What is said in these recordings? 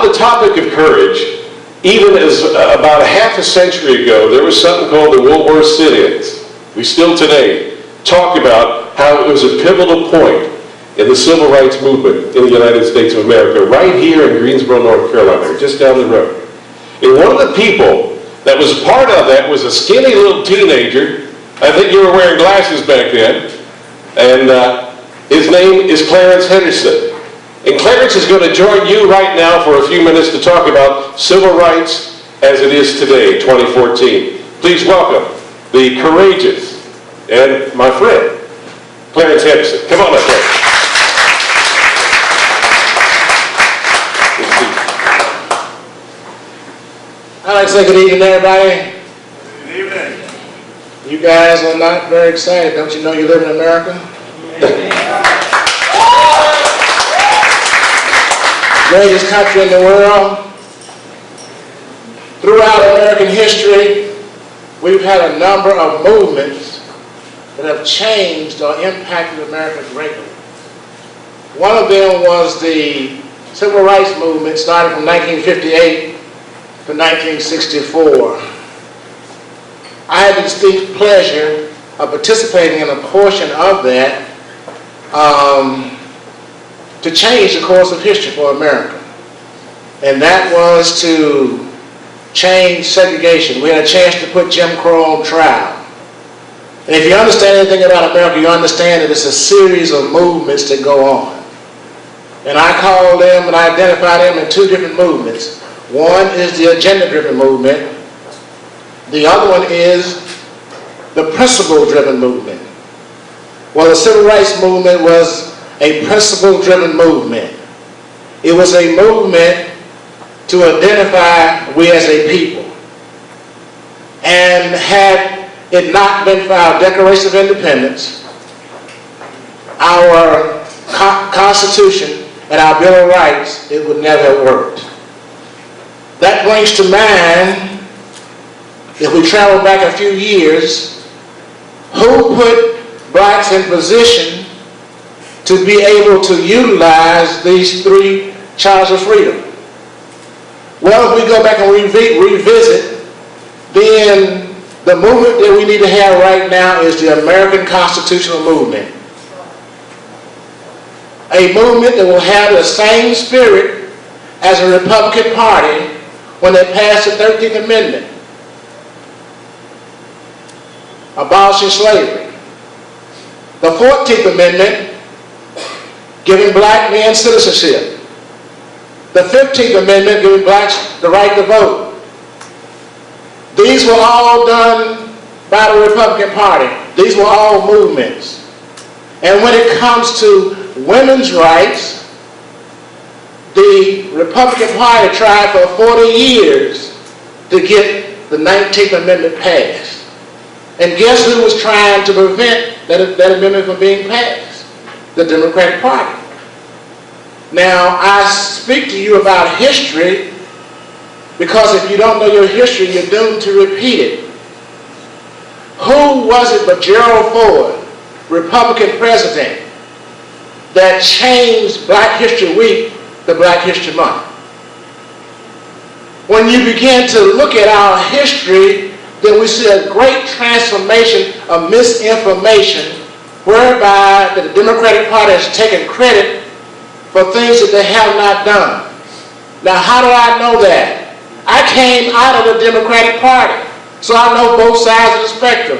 on the topic of courage, even as about a half a century ago, there was something called the Woolworth sit-ins. We still today talk about how it was a pivotal point in the civil rights movement in the United States of America, right here in Greensboro, North Carolina, just down the road. And one of the people that was part of that was a skinny little teenager. I think you were wearing glasses back then. And his name is Clarence Henderson. And Clarence is going to join you right now for a few minutes to talk about civil rights as it is today, 2014. Please welcome the courageous and my friend, Clarence Henderson. Come on up, Clarence. I'd like to say good evening, everybody. Good evening. You guys are not very excited. Don't you know you live in America? Greatest country in the world. Throughout American history, we've had a number of movements that have changed or impacted America greatly. One of them was the Civil Rights Movement, started from 1958 to 1964. I had the distinct pleasure of participating in a portion of that to change the course of history for America. And that was to change segregation. We had a chance to put Jim Crow on trial. And if you understand anything about America, you understand that it's a series of movements that go on. And I call them and I identify them in two different movements. One is the agenda-driven movement. The other one is the principle-driven movement. Well, the Civil Rights Movement was a principle-driven movement. It was a movement to identify we as a people. And had it not been for our Declaration of Independence, our Constitution, and our Bill of Rights, it would never have worked. That brings to mind, if we travel back a few years, who put blacks in position to be able to utilize these three charters of freedom? Well, if we go back and revisit, then the movement that we need to have right now is the American Constitutional Movement. A movement that will have the same spirit as the Republican Party when they passed the 13th Amendment, abolishing slavery. The 14th Amendment, giving black men citizenship. The 15th Amendment, giving blacks the right to vote. These were all done by the Republican Party. These were all movements. And when it comes to women's rights, the Republican Party tried for 40 years to get the 19th Amendment passed. And guess who was trying to prevent that amendment from being passed? The Democratic Party. Now, I speak to you about history because if you don't know your history, you're doomed to repeat it. Who was it but Gerald Ford, Republican president, that changed Black History Week to Black History Month? When you begin to look at our history, then we see a great transformation of misinformation whereby the Democratic Party has taken credit for things that they have not done. Now, how do I know that? I came out of the Democratic Party, so I know both sides of the spectrum.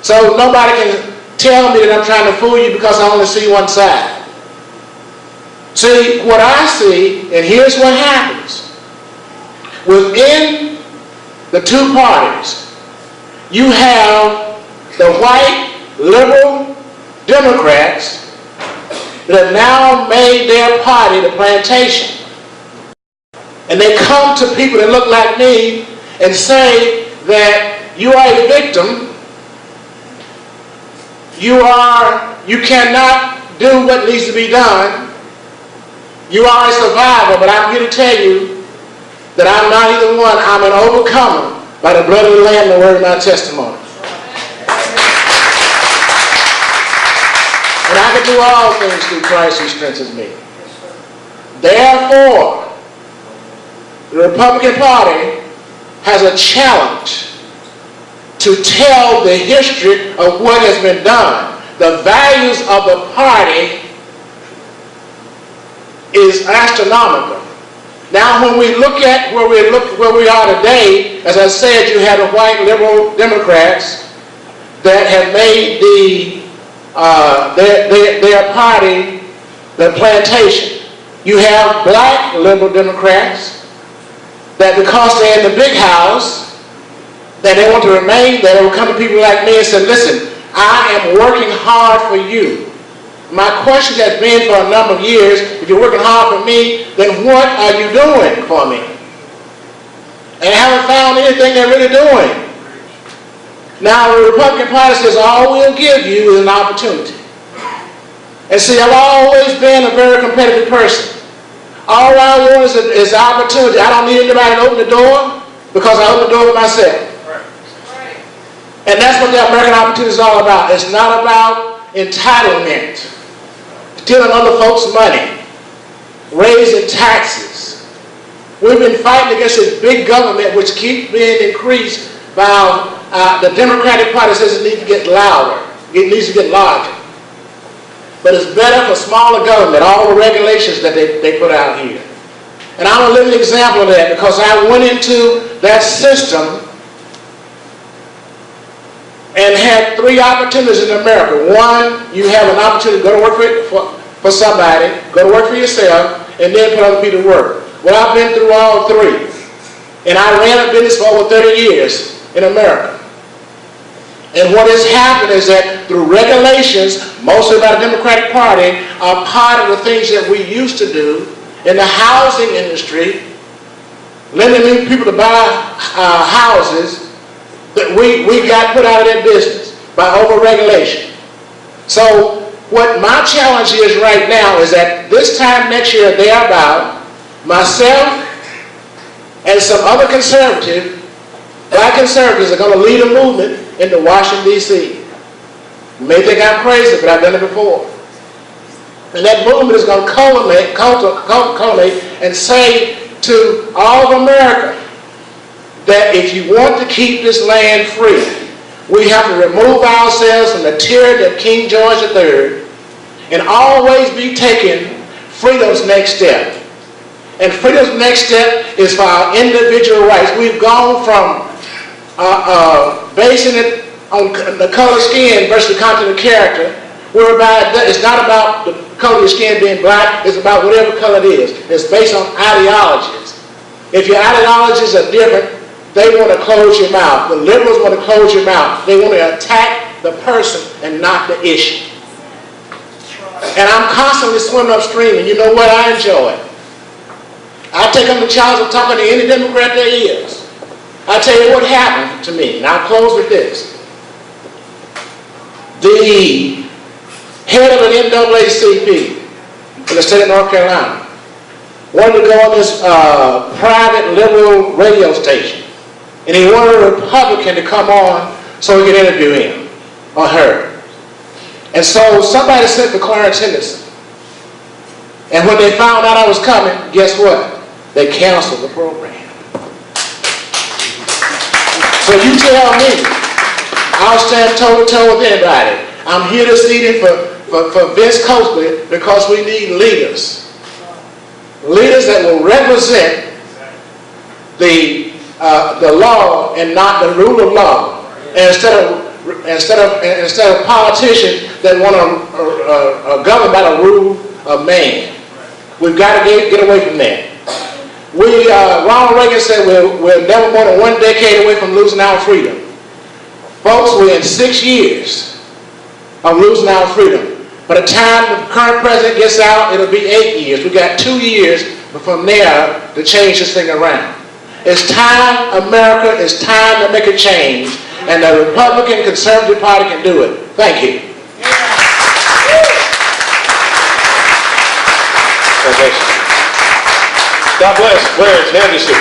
So nobody can tell me that I'm trying to fool you because I only see one side. See, what I see, and here's what happens. Within the two parties, you have the white liberal Democrats that have now made their party the plantation. And they come to people that look like me and say that you are a victim, you cannot do what needs to be done, you are a survivor, but I'm here to tell you that I'm not either one. I'm an overcomer by the blood of the Lamb and the word of my testimony. And I can do all things through Christ who strengthens me. Therefore, The Republican Party has a challenge to tell the history of what has been done. The values of the party is astronomical. Now, when we look at where we are today, as I said, you have the white liberal Democrats that have made their party the plantation. You have black liberal Democrats that, because they're in the big house, that they want to remain there, they will come to people like me and say, listen, I am working hard for you. My question has been for a number of years, if you're working hard for me, then what are you doing for me? And I haven't found anything they're really doing. Now, the Republican Party says, all we'll give you is an opportunity. And see, I've always been a very competitive person. All I want is opportunity. I don't need anybody to open the door because I open the door for myself. And that's what the American opportunity is all about. It's not about entitlement, stealing other folks' money, raising taxes. We've been fighting against this big government which keeps being increased by the Democratic Party says it needs to get louder. It needs to get larger. But it's better for smaller government, all the regulations that they put out here. And I'm a living example of that because I went into that system and had three opportunities in America. One, you have an opportunity to go to work for somebody, go to work for yourself, and then put other people to work. Well, I've been through all three. And I ran a business for over 30 years in America. And what has happened is that through regulations, mostly by the Democratic Party, are part of the things that we used to do in the housing industry, lending people to buy houses, that we got put out of that business by over-regulation. So what my challenge is right now is that this time next year, thereabout, myself and some other black conservatives are going to lead a movement into Washington, D.C. You may think I'm crazy, but I've done it before. And that movement is going to culminate and say to all of America that if you want to keep this land free, we have to remove ourselves from the tyranny of King George III and always be taking freedom's next step. And freedom's next step is for our individual rights. We've gone from basing it on the color of skin versus the content of character, whereby it's not about the color of your skin being black, it's about whatever color it is. It's based on ideologies. If your ideologies are different, they want to close your mouth. The liberals want to close your mouth. They want to attack the person and not the issue. And I'm constantly swimming upstream, and you know what? I enjoy it. I take up the challenge of talking to any Democrat there is. I tell you what happened to me, and I'll close with this. The head of an NAACP in the state of North Carolina wanted to go on this private liberal radio station, and he wanted a Republican to come on so he could interview him or her. And so somebody sent for Clarence Henderson. And when they found out I was coming, guess what? They canceled the program. So you tell me, I'll stand toe-to-toe with anybody. I'm here this evening for Vince Coakley because we need leaders. Leaders that will represent the law and not the rule of law. And instead of politicians that want to govern by the rule of man. We've got to get away from that. Ronald Reagan said we're never more than 1 decade away from losing our freedom. Folks, we're in 6 years of losing our freedom. By the time the current president gets out, it'll be 8 years. We've got 2 years from there to change this thing around. It's time, America, it's time to make a change. And the Republican Conservative Party can do it. Thank you. God bless Clarence Henderson.